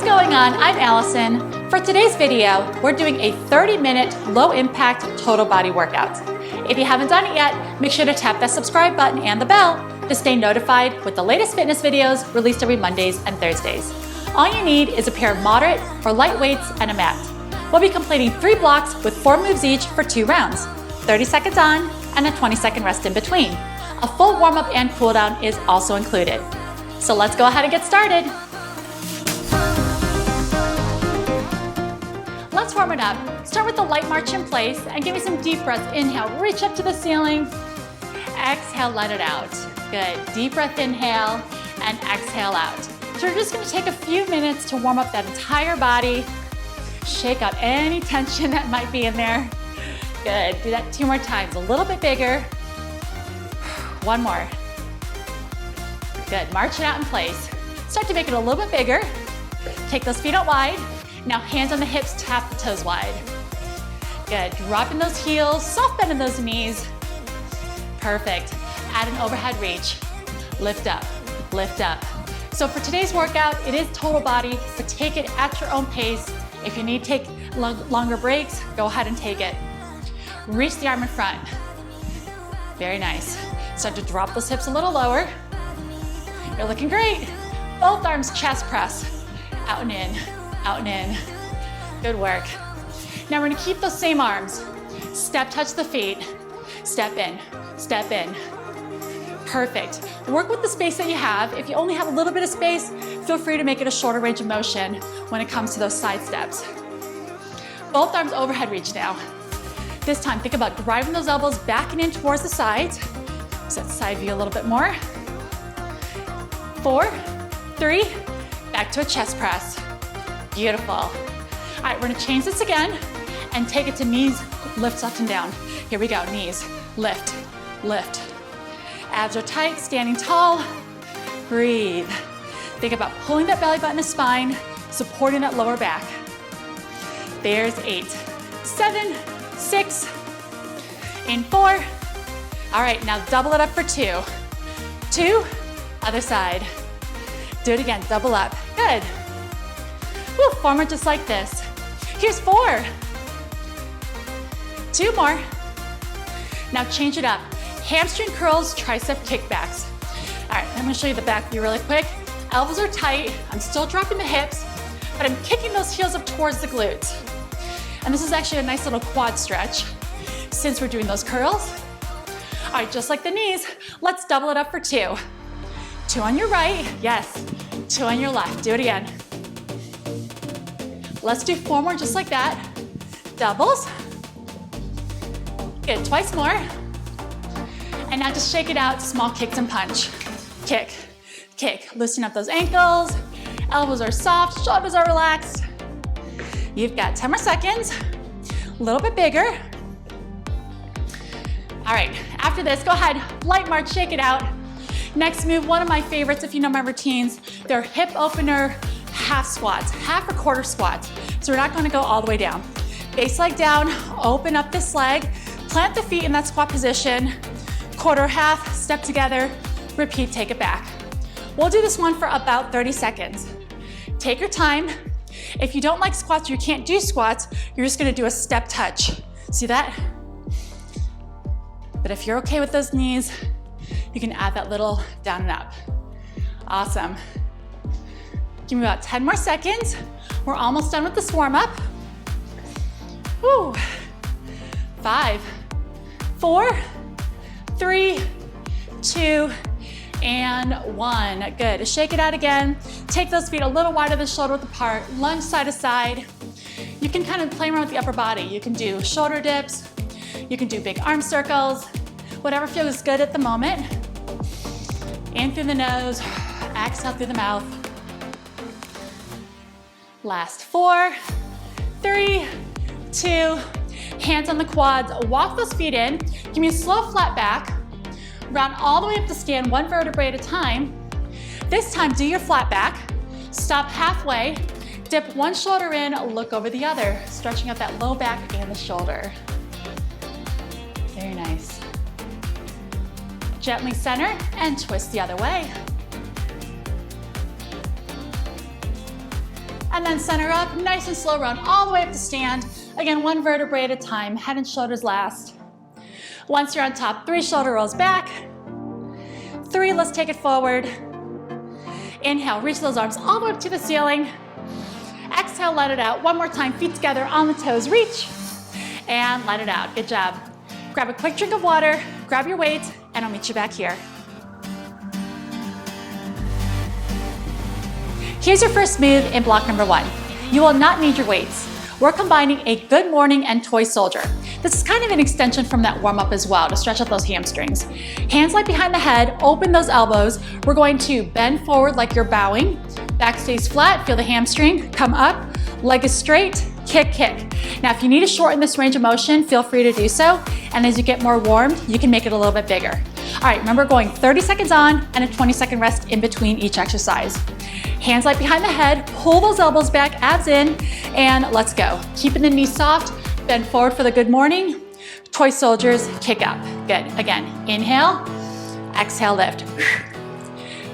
What's going on? I'm Allison. For today's video, we're doing a 30-minute low-impact total body workout. If you haven't done it yet, make sure to tap that subscribe button and the bell to stay notified with the latest fitness videos released every Mondays and Thursdays. All you need is a pair of moderate or light weights and a mat. We'll be completing 3 blocks with 4 moves each for 2 rounds, 30 seconds on and a 20-second rest in between. A full warm-up and cool-down is also included. So let's go ahead and get started. Let's warm it up. Start with the light march in place and give me some deep breaths. Inhale, reach up to the ceiling. Exhale, let it out. Good. Deep breath, inhale, and exhale out. So we're just going to take a few minutes to warm up that entire body. Shake out any tension that might be in there. Good. Do that 2 more times. A little bit bigger. 1 more. Good. March it out in place. Start to make it a little bit bigger. Take those feet out wide. Now hands on the hips, tap the toes wide. Good. Dropping those heels, soft bend in those knees. Perfect. Add an overhead reach. Lift up, lift up. So for today's workout, it is total body, but take it at your own pace. If you need to take longer breaks, go ahead and take it. Reach the arm in front. Very nice. Start to drop those hips a little lower. You're looking great. Both arms chest press. Out and in, out and in. Good work. Now we're gonna keep those same arms. Step touch the feet. Step in, step in. Perfect. Work with the space that you have. If you only have a little bit of space, feel free to make it a shorter range of motion when it comes to those side steps. Both arms overhead reach now. This time, think about driving those elbows back and in towards the sides. Set side view a little bit more. 4, 3, back to a chest press. Beautiful. All right, we're gonna change this again and take it to knees, lifts up and down. Here we go, knees, lift, lift. Abs are tight, standing tall. Breathe. Think about pulling that belly button to spine, supporting that lower back. There's 8, 7, 6, in 4. All right, now double it up for 2. 2, other side. Do it again, double up. Good. Woo, 4 more just like this. Here's 4. 2 more. Now change it up. Hamstring curls, tricep kickbacks. All right, I'm gonna show you the back view really quick. Elbows are tight. I'm still dropping the hips, but I'm kicking those heels up towards the glutes. And this is actually a nice little quad stretch since we're doing those curls. All right, just like the knees, let's double it up for 2. 2 on your right, yes. 2 on your left, do it again. Let's do 4 more just like that. Doubles. Good, twice more. And now just shake it out, small kicks and punch. Kick, kick, loosen up those ankles. Elbows are soft, shoulders are relaxed. You've got 10 more seconds, a little bit bigger. All right, after this, go ahead, light march, shake it out. Next move, one of my favorites if you know my routines, they're hip opener half squats, half or quarter squats. So we're not gonna go all the way down. Base leg down, open up this leg, plant the feet in that squat position, quarter, half, step together, repeat, take it back. We'll do this one for about 30 seconds. Take your time. If you don't like squats, or you can't do squats, you're just gonna do a step touch. See that? But if you're okay with those knees, you can add that little down and up. Awesome. Give me about 10 more seconds. We're almost done with this warm up. Woo. 5, 4, 3, 2, and 1. Good. Shake it out again. Take those feet a little wider than shoulder width apart. Lunge side to side. You can kind of play around with the upper body. You can do shoulder dips. You can do big arm circles. Whatever feels good at the moment. In through the nose, exhale through the mouth. Last 4, 3, 2, hands on the quads, walk those feet in. Give me a slow flat back. Round all the way up to stand, 1 vertebrae at a time. This time, do your flat back. Stop halfway, dip 1 shoulder in, look over the other, stretching out that low back and the shoulder. Very nice. Gently center and twist the other way. And then center up, nice and slow round all the way up to stand. Again, one vertebrae at a time, head and shoulders last. Once you're on top, 3 shoulder rolls back. 3, let's take it forward. Inhale, reach those arms all the way up to the ceiling. Exhale, let it out. One more time, feet together on the toes, reach. And let it out, good job. Grab a quick drink of water, grab your weights, and I'll meet you back here. Here's your first move in block number 1. You will not need your weights. We're combining a good morning and toy soldier. This is kind of an extension from that warm up as well to stretch out those hamstrings. Hands light behind the head, open those elbows. We're going to bend forward like you're bowing. Back stays flat, feel the hamstring, come up, leg is straight, kick, kick. Now if you need to shorten this range of motion, feel free to do so. And as you get more warmed, you can make it a little bit bigger. All right, remember going 30 seconds on and a 20-second rest in between each exercise. Hands light behind the head, pull those elbows back, abs in, and let's go. Keeping the knees soft, bend forward for the good morning. Toy soldiers, kick up. Good, again, inhale, exhale, lift.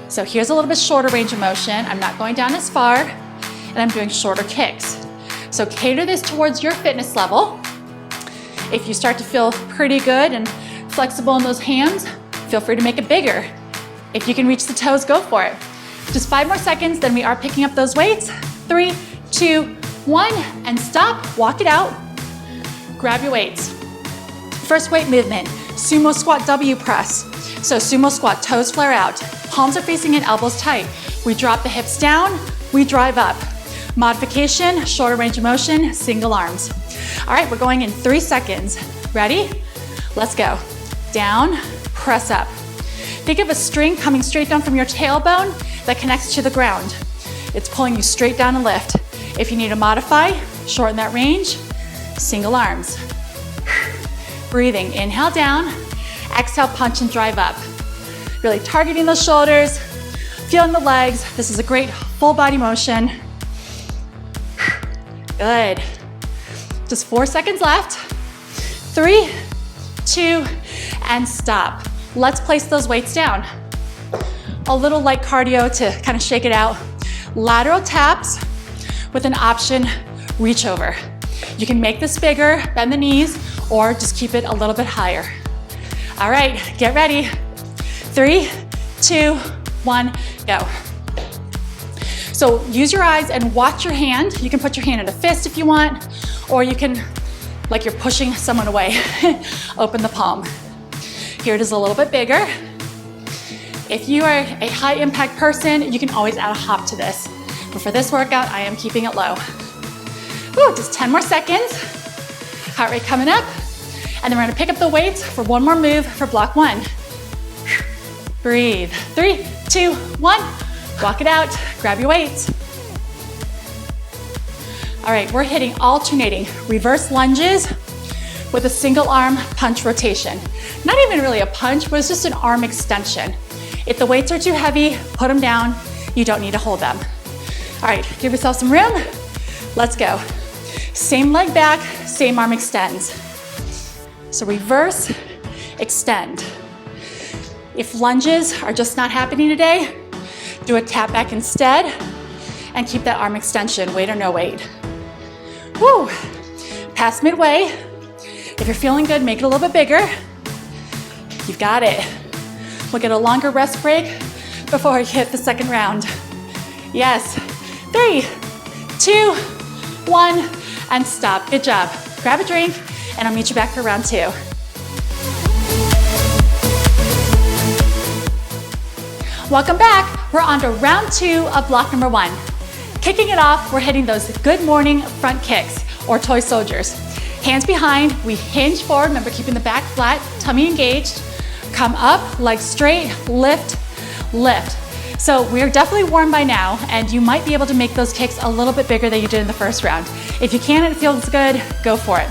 So here's a little bit shorter range of motion. I'm not going down as far, and I'm doing shorter kicks. So cater this towards your fitness level. If you start to feel pretty good and flexible in those hands, feel free to make it bigger. If you can reach the toes, go for it. Just 5 more seconds, then we are picking up those weights. 3, 2, 1, and stop, walk it out. Grab your weights. First weight movement, sumo squat W press. So sumo squat, toes flare out. Palms are facing in, elbows tight. We drop the hips down, we drive up. Modification, shorter range of motion, single arms. All right, we're going in 3 seconds. Ready? Let's go. Down, press up. Think of a string coming straight down from your tailbone that connects to the ground. It's pulling you straight down and lift. If you need to modify, shorten that range, single arms. Breathing, inhale down, exhale, punch and drive up. Really targeting those shoulders, feeling the legs. This is a great full body motion. Good. Just 4 seconds left. 3, 2, and stop. Let's place those weights down. A little light cardio to kind of shake it out. Lateral taps with an option, reach over. You can make this bigger, bend the knees, or just keep it a little bit higher. All right, get ready. 3, 2, 1, go. So use your eyes and watch your hand. You can put your hand in a fist if you want, or you can, like you're pushing someone away, open the palm. Here it is a little bit bigger. If you are a high impact person, you can always add a hop to this. But for this workout, I am keeping it low. Woo, just 10 more seconds. Heart rate coming up. And then we're gonna pick up the weights for one more move for block 1. Breathe. 3, 2, 1. Walk it out, grab your weights. All right, we're hitting alternating reverse lunges with a single arm punch rotation. Not even really a punch, but it's just an arm extension. If the weights are too heavy, put them down. You don't need to hold them. All right, give yourself some room. Let's go. Same leg back, same arm extends. So reverse, extend. If lunges are just not happening today, do a tap back instead and keep that arm extension, weight or no weight. Woo! Past midway. If you're feeling good, make it a little bit bigger. You've got it. We'll get a longer rest break before we hit the second round. Yes. 3, 2, 1, and stop. Good job. Grab a drink, and I'll meet you back for round 2. Welcome back. We're on to round 2 of block number 1. Kicking it off, we're hitting those good morning front kicks, or toy soldiers. Hands behind, we hinge forward, remember keeping the back flat, tummy engaged. Come up, legs straight, lift, lift. So we're definitely warm by now, and you might be able to make those kicks a little bit bigger than you did in the first round. If you can and it feels good, go for it.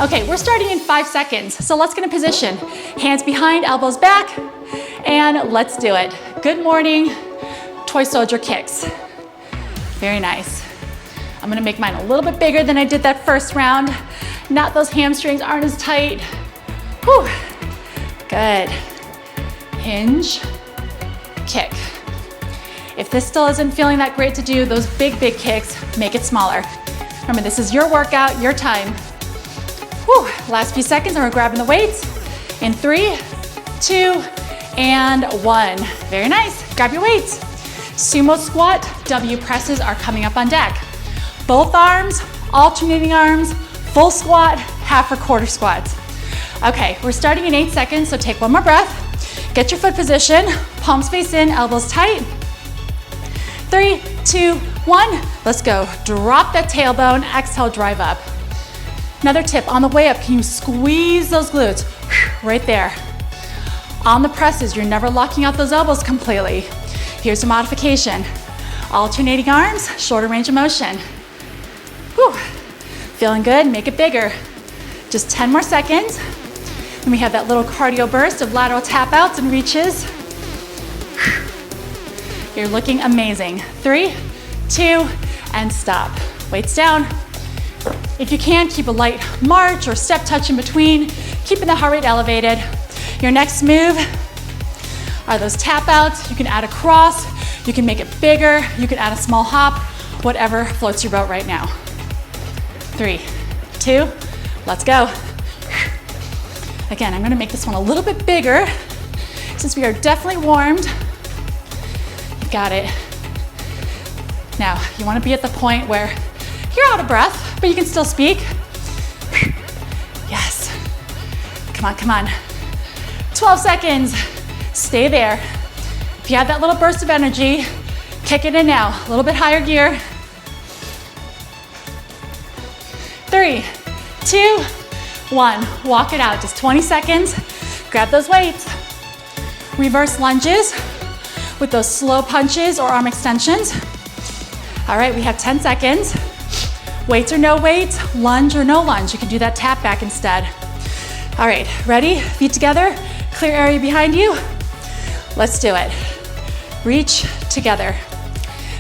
Okay, we're starting in 5 seconds, so let's get in position. Hands behind, elbows back, and let's do it. Good morning, toy soldier kicks. Very nice. I'm gonna make mine a little bit bigger than I did that first round. Not those hamstrings aren't as tight. Whew. Good. Hinge, kick. If this still isn't feeling that great to do, those big kicks, make it smaller. Remember, this is your workout, your time. Whew. Last few seconds, and we're grabbing the weights. In 3, 2, and 1. Very nice. Grab your weights. Sumo squat, W presses are coming up on deck. Both arms, alternating arms, full squat, half or quarter squats. Okay, we're starting in 8 seconds, so take one more breath. Get your foot position, palms face in, elbows tight. 3, 2, 1, let's go. Drop that tailbone, exhale, drive up. Another tip, on the way up, can you squeeze those glutes? Right there. On the presses, you're never locking out those elbows completely. Here's a modification. Alternating arms, shorter range of motion. Whew. Feeling good, make it bigger. Just 10 more seconds. And we have that little cardio burst of lateral tap outs and reaches. You're looking amazing. 3, 2, and stop. Weights down. If you can, keep a light march or step touch in between, keeping the heart rate elevated. Your next move are those tap outs. You can add a cross, you can make it bigger, you can add a small hop, whatever floats your boat right now. 3, 2, let's go. Again, I'm gonna make this one a little bit bigger since we are definitely warmed. You got it. Now, you wanna be at the point where you're out of breath, but you can still speak. Yes. Come on, come on. 12 seconds. Stay there. If you have that little burst of energy, kick it in now. A little bit higher gear. 3, 2, 1. Walk it out. Just 20 seconds. Grab those weights. Reverse lunges with those slow punches or arm extensions. All right, we have 10 seconds. Weights or no weights, lunge or no lunge. You can do that tap back instead. All right, ready? Feet together, clear area behind you. Let's do it. Reach together.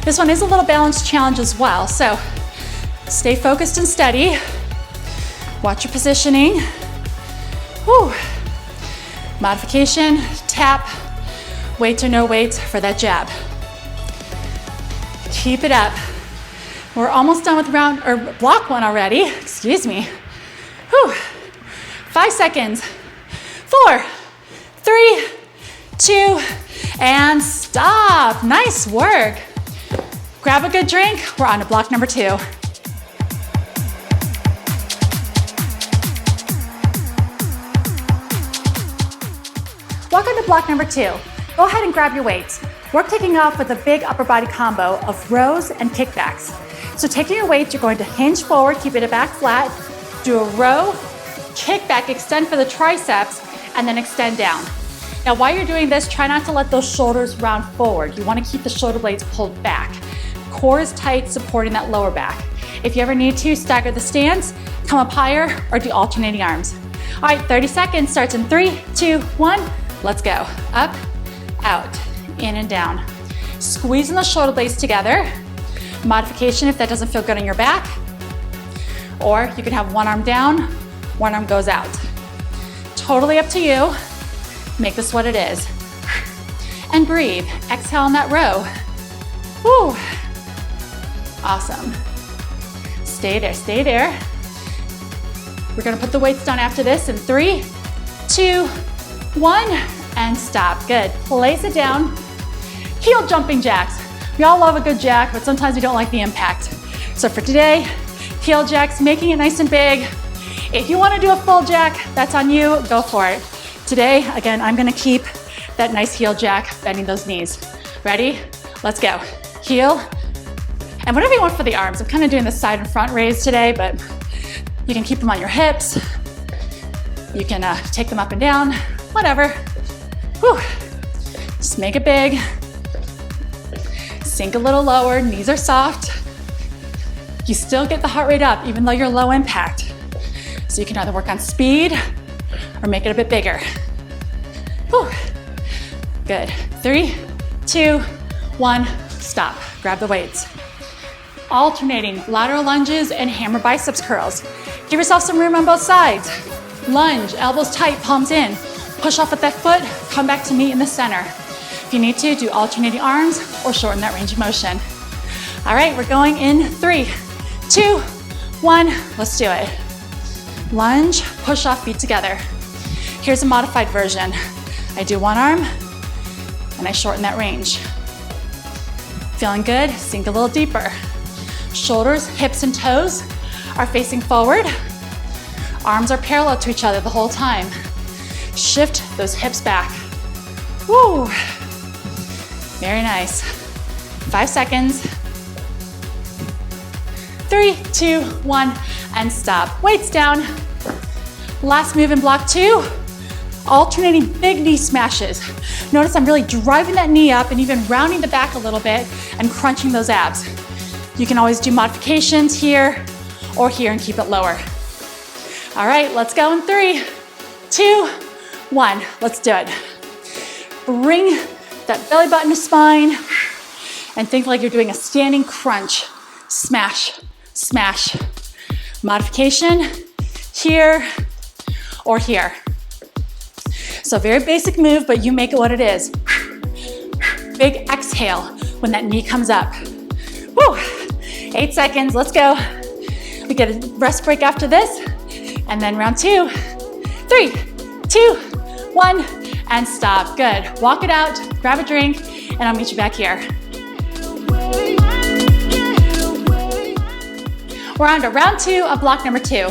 This one is a little balance challenge as well, so stay focused and steady. Watch your positioning. Whew. Modification, tap, weights or no weights for that jab. Keep it up. We're almost done with round or block 1 already. Excuse me. Whew. 5 seconds. 4, 3, 2, and stop. Nice work. Grab a good drink. We're on to block number 2. Welcome to block number 2. Go ahead and grab your weights. We're kicking off with a big upper body combo of rows and kickbacks. So taking your weight, you're going to hinge forward, keeping it back flat, do a row, kick back, extend for the triceps, and then extend down. Now while you're doing this, try not to let those shoulders round forward. You want to keep the shoulder blades pulled back. Core is tight, supporting that lower back. If you ever need to, stagger the stance, come up higher, or do alternating arms. All right, 30 seconds, starts in 3, 2, 1, let's go. Up, out, in and down. Squeezing the shoulder blades together. Modification if that doesn't feel good on your back. Or you can have one arm down, one arm goes out. Totally up to you. Make this what it is. And breathe. Exhale on that row. Woo. Awesome. Stay there, stay there. We're gonna put the weights down after this in 3, 2, 1, and stop. Good. Place it down. Heel jumping jacks. We all love a good jack, but sometimes we don't like the impact. So for today, heel jacks, making it nice and big. If you want to do a full jack, that's on you, go for it. Today, again, I'm gonna keep that nice heel jack, bending those knees. Ready? Let's go. Heel, and whatever you want for the arms. I'm kind of doing the side and front raise today, but you can keep them on your hips. You can take them up and down, whatever. Whew. Just make it big. Sink a little lower, knees are soft. You still get the heart rate up even though you're low impact. So you can either work on speed or make it a bit bigger. Whew. Good. 3, 2, 1, stop. Grab the weights. Alternating lateral lunges and hammer biceps curls. Give yourself some room on both sides. Lunge, elbows tight, palms in. Push off with that foot, come back to meet in the center. If you need to, do alternating arms or shorten that range of motion. All right, we're going in 3, 2, 1, let's do it. Lunge, push off, feet together. Here's a modified version. I do one arm and I shorten that range. Feeling good? Sink a little deeper. Shoulders, hips, and toes are facing forward. Arms are parallel to each other the whole time. Shift those hips back. Woo! Very nice. 5 seconds. 3, 2, 1, and stop. Weights down. Last move in block 2. Alternating big knee smashes. Notice I'm really driving that knee up and even rounding the back a little bit and crunching those abs. You can always do modifications here or here and keep it lower. All right, let's go in 3, 2, 1. Let's do it. Bring that belly button to spine and think like you're doing a standing crunch. Smash, smash. Modification here or here. So very basic move, but you make it what it is. Big exhale when that knee comes up. Woo! 8 seconds, let's go. We get a rest break after this, and then round 2, 3, 2, 1, and stop. Good. Walk it out, grab a drink, and I'll meet you back here. We're on to round 2 of block number 2.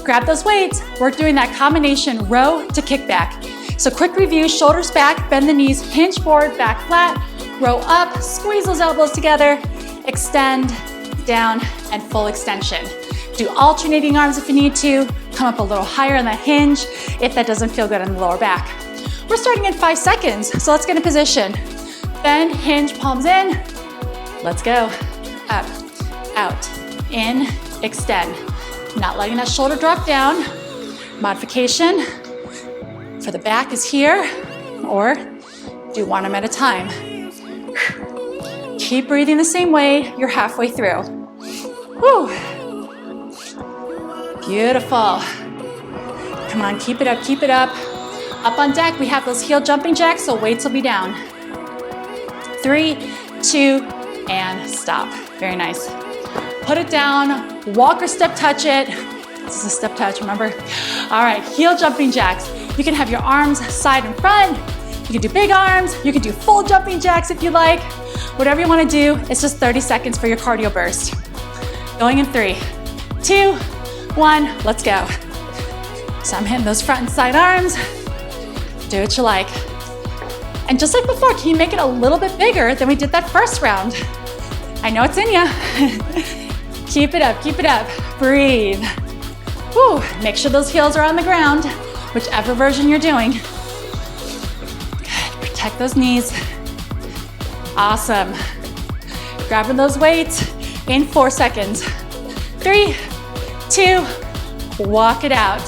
Grab those weights. We're doing that combination row to kickback. So quick review, shoulders back, bend the knees, hinge forward, back flat, row up, squeeze those elbows together, extend, down, and full extension. Do alternating arms if you need to. Come up a little higher on that hinge if that doesn't feel good on the lower back. We're starting in 5 seconds, so let's get in position. Bend, hinge, palms in. Let's go. Up, out, in, extend. Not letting that shoulder drop down. Modification for the back is here, or do one arm at a time. Keep breathing the same way. You're halfway through. Woo. Beautiful. Come on, keep it up, keep it up. Up on deck, we have those heel jumping jacks, so weights will be down. 3, 2, and stop. Very nice. Put it down, walk or step touch it. This is a step touch, remember? All right, heel jumping jacks. You can have your arms side and front. You can do big arms. You can do full jumping jacks if you like. Whatever you want to do, it's just 30 seconds for your cardio burst. Going in 3, 2, 1, let's go. So I'm hitting those front and side arms. Do what you like. And just like before, can you make it a little bit bigger than we did that first round? I know it's in you. Keep it up, keep it up. Breathe. Woo. Make sure those heels are on the ground, whichever version you're doing. Good. Protect those knees. Awesome. Grabbing those weights in 4 seconds. 3, 2, walk it out.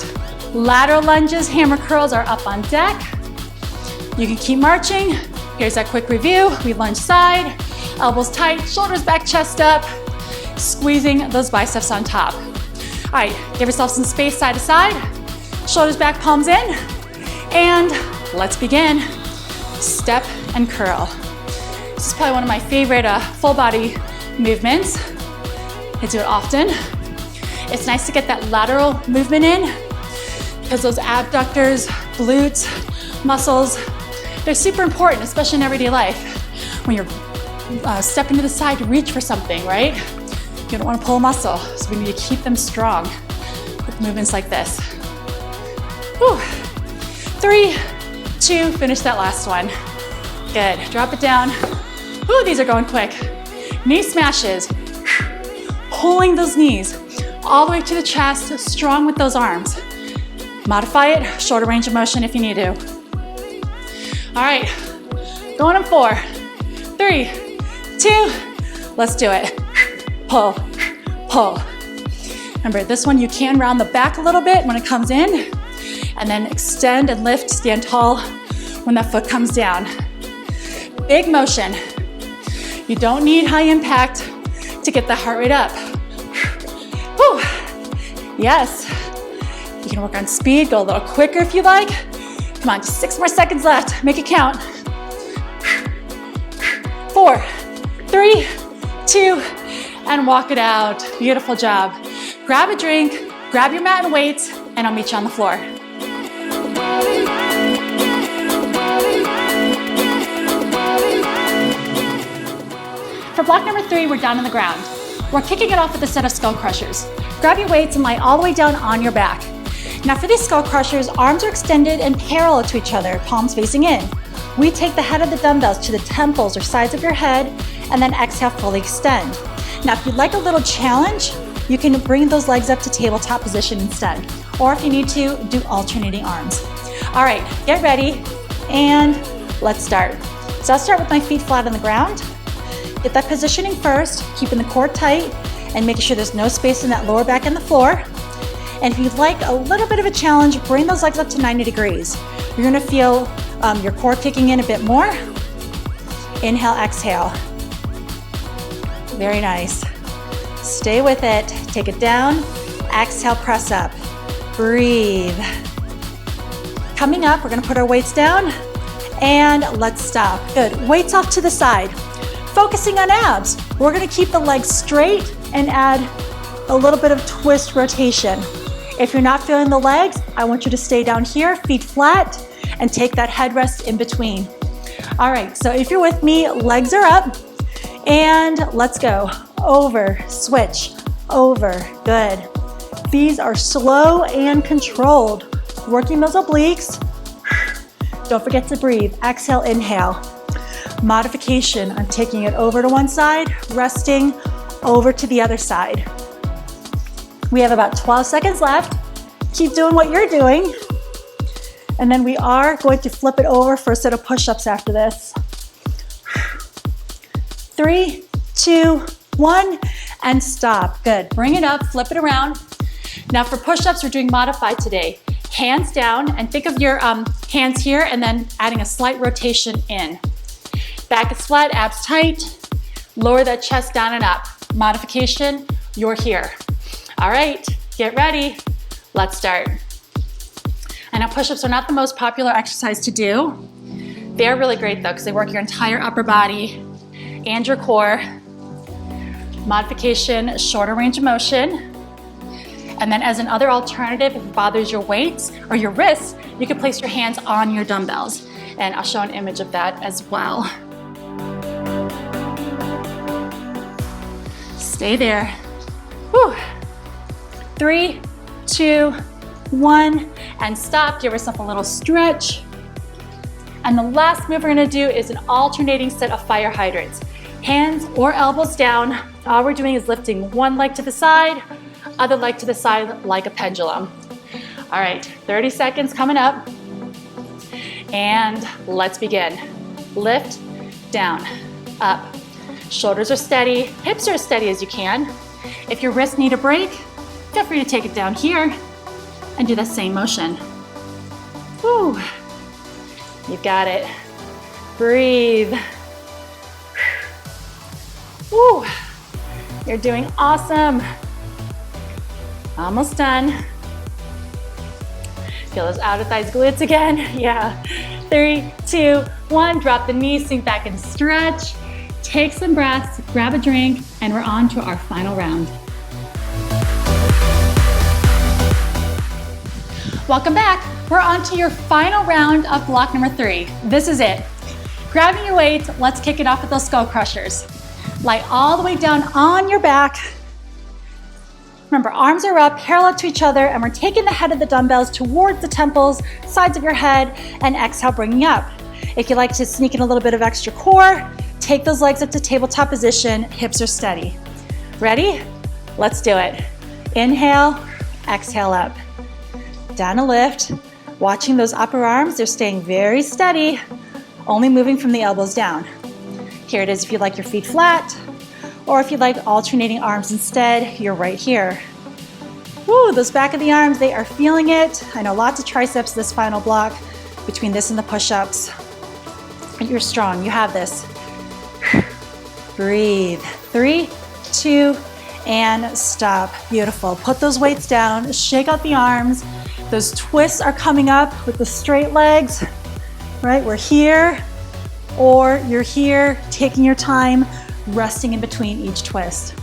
Lateral lunges, hammer curls are up on deck. You can keep marching. Here's that quick review. We lunge side, elbows tight, shoulders back, chest up, squeezing those biceps on top. All right, give yourself some space side to side, shoulders back, palms in, and let's begin. Step and curl. This is probably one of my favorite full body movements. I do it often. It's nice to get that lateral movement in because those abductors, glutes, muscles, they're super important, especially in everyday life. When you're stepping to the side to reach for something, right? You don't want to pull a muscle, so we need to keep them strong with movements like this. Whew. 3, 2, finish that last one. Good, drop it down. Ooh, these are going quick. Knee smashes. Pulling those knees all the way to the chest, strong with those arms. Modify it, shorter range of motion if you need to. All right, going in 4, 3, 2, let's do it. Pull, pull. Remember, this one you can round the back a little bit when it comes in, and then extend and lift, stand tall when that foot comes down. Big motion. You don't need high impact to get the heart rate up. Whew. Yes. You can work on speed, go a little quicker if you like. Come on, just 6 more seconds left. Make it count. 4, 3, 2, and walk it out. Beautiful job. Grab a drink, grab your mat and weights, and I'll meet you on the floor. For block number 3, we're down on the ground. We're kicking it off with a set of skull crushers. Grab your weights and lie all the way down on your back. Now for these skull crushers, arms are extended and parallel to each other, palms facing in. We take the head of the dumbbells to the temples or sides of your head, and then exhale, fully extend. Now if you'd like a little challenge, you can bring those legs up to tabletop position instead. Or if you need to, do alternating arms. All right, get ready, and let's start. So I'll start with my feet flat on the ground. Get that positioning first, keeping the core tight, and making sure there's no space in that lower back and the floor. And if you'd like a little bit of a challenge, bring those legs up to 90 degrees. You're gonna feel your core kicking in a bit more. Inhale, exhale. Very nice. Stay with it. Take it down. Exhale, press up. Breathe. Coming up, we're gonna put our weights down and let's stop. Good. Weights off to the side. Focusing on abs. We're gonna keep the legs straight and add a little bit of twist rotation. If you're not feeling the legs, I want you to stay down here, feet flat, and take that headrest in between. All right, so if you're with me, legs are up, and let's go. Over, switch, over, good. These are slow and controlled. Working those obliques. Don't forget to breathe. Exhale, inhale. Modification, I'm taking it over to one side, resting, over to the other side. We have about 12 seconds left. Keep doing what you're doing. And then we are going to flip it over for a set of push-ups after this. 3, 2, 1, and stop. Good. Bring it up, flip it around. Now for push-ups, we're doing modified today. Hands down, and think of your hands here, and then adding a slight rotation in. Back is flat, abs tight. Lower that chest down and up. Modification, you're here. All right, get ready. Let's start. I know push-ups are not the most popular exercise to do. They're really great though, because they work your entire upper body and your core. Modification, shorter range of motion. And then as another alternative, if it bothers your weights or your wrists, you can place your hands on your dumbbells. And I'll show an image of that as well. Stay there. Whew. 3, 2, 1, and stop. Give yourself a little stretch. And the last move we're gonna do is an alternating set of fire hydrants. Hands or elbows down. All we're doing is lifting one leg to the side, other leg to the side like a pendulum. All right, 30 seconds coming up. And let's begin. Lift, down, up. Shoulders are steady, hips are as steady as you can. If your wrists need a break, feel free to take it down here and do the same motion. Woo. You got it. Breathe. Woo. You're doing awesome. Almost done. Feel those outer thighs, glutes again. Yeah. 3, 2, 1. Drop the knees, sink back and stretch. Take some breaths, grab a drink, and we're on to our final round. Welcome back. We're on to your final round of block number 3. This is it. Grabbing your weights, let's kick it off with those skull crushers. Lie all the way down on your back. Remember, arms are up, parallel to each other, and we're taking the head of the dumbbells towards the temples, sides of your head, and exhale, bringing up. If you like to sneak in a little bit of extra core, take those legs up to tabletop position, hips are steady. Ready? Let's do it. Inhale, exhale up. Down a lift. Watching those upper arms, they're staying very steady, only moving from the elbows down. Here it is if you like your feet flat, or if you like alternating arms instead, you're right here. Woo, those back of the arms, they are feeling it. I know lots of triceps this final block between this and the push-ups. You're strong, you have this. Breathe. 3, 2, and stop. Beautiful. Put those weights down, shake out the arms. Those twists are coming up with the straight legs, right? We're here. or you're here taking your time, resting in between each twist.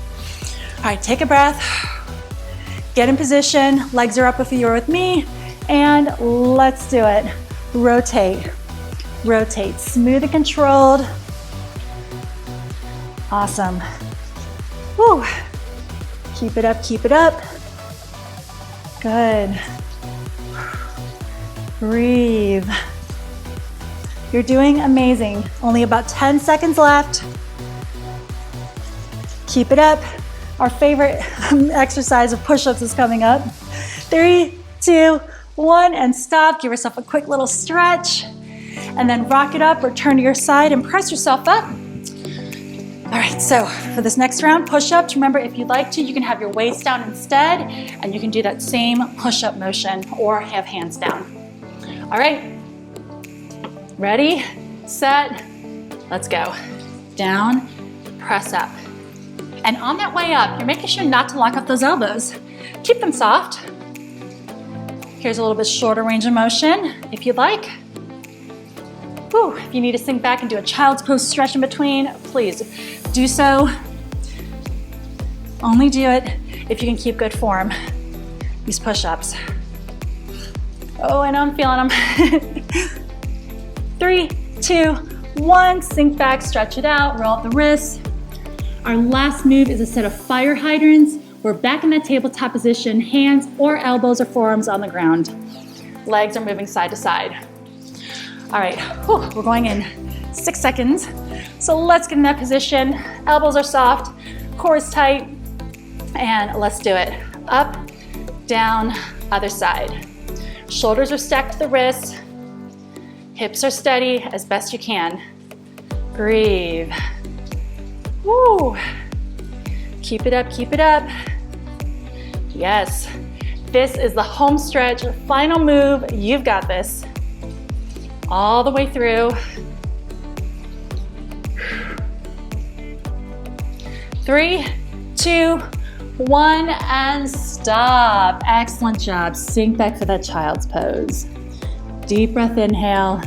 All right, take a breath, get in position, legs are up if you're with me, and let's do it. Rotate, rotate, smooth and controlled. Awesome. Woo. Keep it up, keep it up. Good. Breathe. You're doing amazing. Only about 10 seconds left. Keep it up. Our favorite exercise of push-ups is coming up. 3, 2, 1, and stop. Give yourself a quick little stretch. And then rock it up or turn to your side and press yourself up. All right, so for this next round, push-ups, remember if you'd like to, you can have your weights down instead, and you can do that same push-up motion or have hands down. All right, ready, set, let's go. Down, press up. And on that way up, you're making sure not to lock up those elbows. Keep them soft. Here's a little bit shorter range of motion, if you'd like. Whew, if you need to sink back and do a child's pose stretch in between, please do so. Only do it if you can keep good form. These push-ups. Oh, I know I'm feeling them. 3, 2, 1, sink back, stretch it out, roll up the wrists. Our last move is a set of fire hydrants. We're back in that tabletop position, hands or elbows or forearms on the ground. Legs are moving side to side. All right, whew, we're going in 6 seconds. So let's get in that position. Elbows are soft, core is tight, and let's do it. Up, down, other side. Shoulders are stacked to the wrists. Hips are steady as best you can. Breathe. Woo. Keep it up, keep it up. Yes, this is the home stretch, final move. You've got this. All the way through. 3, 2, 1, and stop. Excellent job. Sink back for that child's pose. Deep breath, inhale,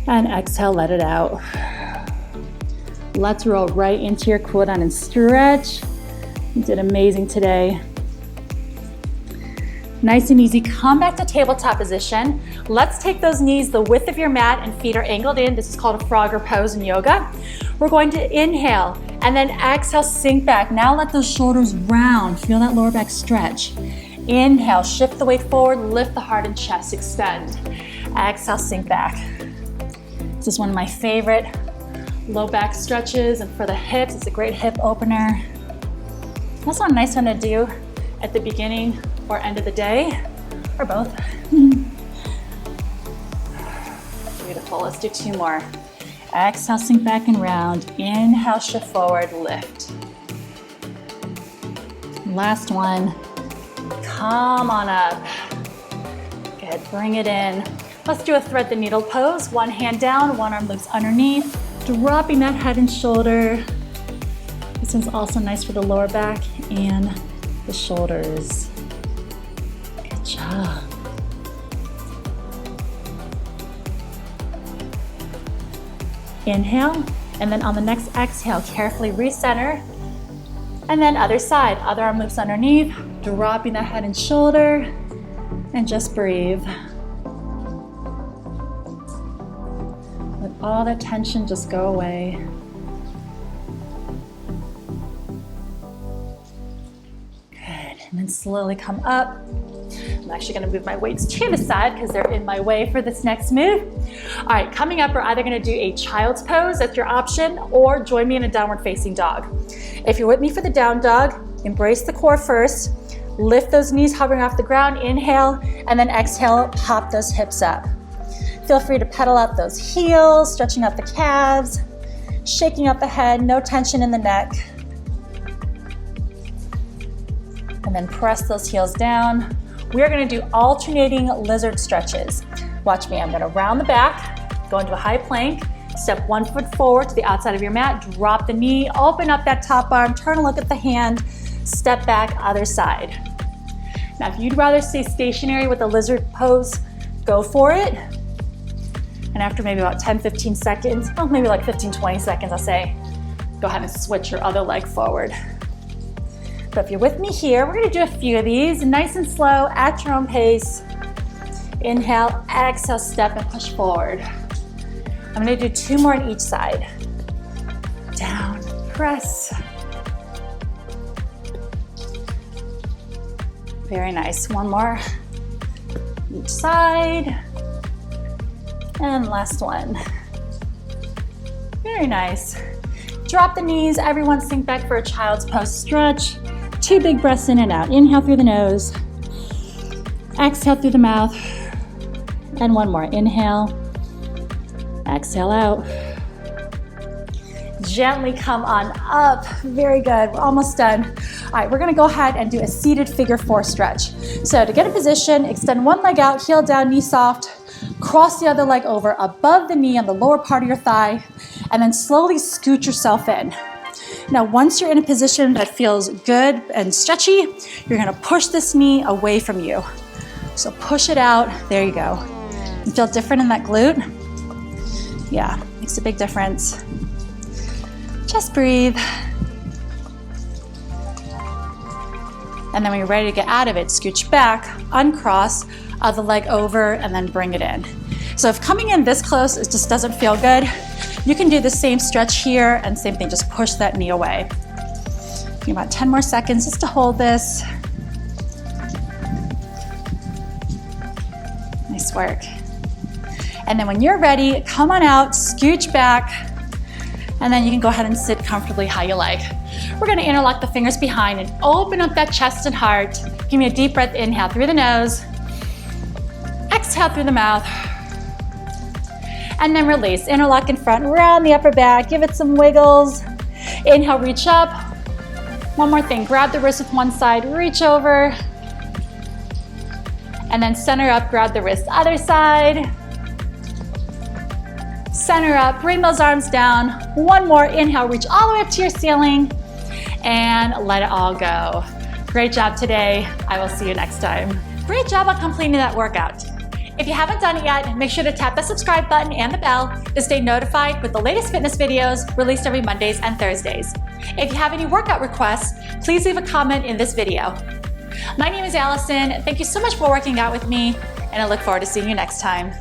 and exhale, let it out. Let's roll right into your cool down and stretch. You did amazing today. Nice and easy, come back to tabletop position. Let's take those knees the width of your mat and feet are angled in. This is called a frogger pose in yoga. We're going to inhale and then exhale, sink back. Now let those shoulders round. Feel that lower back stretch. Inhale, shift the weight forward, lift the heart and chest, extend. Exhale, sink back. This is one of my favorite low back stretches, and for the hips, it's a great hip opener. Also a nice one to do at the beginning or end of the day, or both. Beautiful, let's do 2 more. Exhale, sink back and round. Inhale, shift forward, lift. Last one, come on up. Good, bring it in. Let's do a thread the needle pose. One hand down, one arm loops underneath, dropping that head and shoulder. This one's also nice for the lower back and the shoulders. Good job. Inhale, and then on the next exhale, carefully recenter. And then other side, other arm loops underneath, dropping that head and shoulder, and just breathe. Let all that tension just go away. Good, and then slowly come up. I'm actually gonna move my weights to the side because they're in my way for this next move. All right, coming up, we're either gonna do a child's pose, that's your option, or join me in a downward facing dog. If you're with me for the down dog, embrace the core first, lift those knees hovering off the ground, inhale, and then exhale, pop those hips up. Feel free to pedal out those heels, stretching out the calves, shaking out the head, no tension in the neck. And then press those heels down. We are gonna do alternating lizard stretches. Watch me, I'm gonna round the back, go into a high plank, step 1 foot forward to the outside of your mat, drop the knee, open up that top arm, turn a look at the hand, step back, other side. Now, if you'd rather stay stationary with the lizard pose, go for it. And after maybe about 10, 15 seconds, well, maybe like 15, 20 seconds, I'll say, go ahead and switch your other leg forward. But if you're with me here, we're gonna do a few of these, nice and slow, at your own pace. Inhale, exhale, step and push forward. I'm gonna do 2 more on each side. Down, press. Very nice, 1 more each side. And last one. Very nice. Drop the knees, everyone sink back for a child's pose stretch. 2 big breaths in and out. Inhale through the nose, exhale through the mouth, and 1 more. Inhale, exhale out. Gently come on up. Very good, we're almost done. All right, we're gonna go ahead and do a seated figure 4 stretch. So to get a position, extend 1 leg out, heel down, knee soft, cross the other leg over above the knee on the lower part of your thigh, and then slowly scoot yourself in. Now, once you're in a position that feels good and stretchy, you're gonna push this knee away from you. So push it out, there you go. You feel different in that glute? Yeah, makes a big difference. Just breathe. And then when you're ready to get out of it, scooch back, uncross, other leg over, and then bring it in. So if coming in this close, it just doesn't feel good, you can do the same stretch here and same thing, just push that knee away. Give me about 10 more seconds just to hold this. Nice work. And then when you're ready, come on out, scooch back, and then you can go ahead and sit comfortably how you like. We're gonna interlock the fingers behind and open up that chest and heart. Give me a deep breath, inhale through the nose, exhale through the mouth, and then release. Interlock in front, round the upper back, give it some wiggles. Inhale, reach up. 1 more thing, grab the wrist with one side, reach over, and then center up, grab the wrist, other side. Center up, bring those arms down. 1 more, inhale, reach all the way up to your ceiling, and let it all go. Great job today. I will see you next time. Great job on completing that workout. If you haven't done it yet, make sure to tap the subscribe button and the bell to stay notified with the latest fitness videos released every Mondays and Thursdays. If you have any workout requests, please leave a comment in this video. My name is Allison. Thank you so much for working out with me, and I look forward to seeing you next time.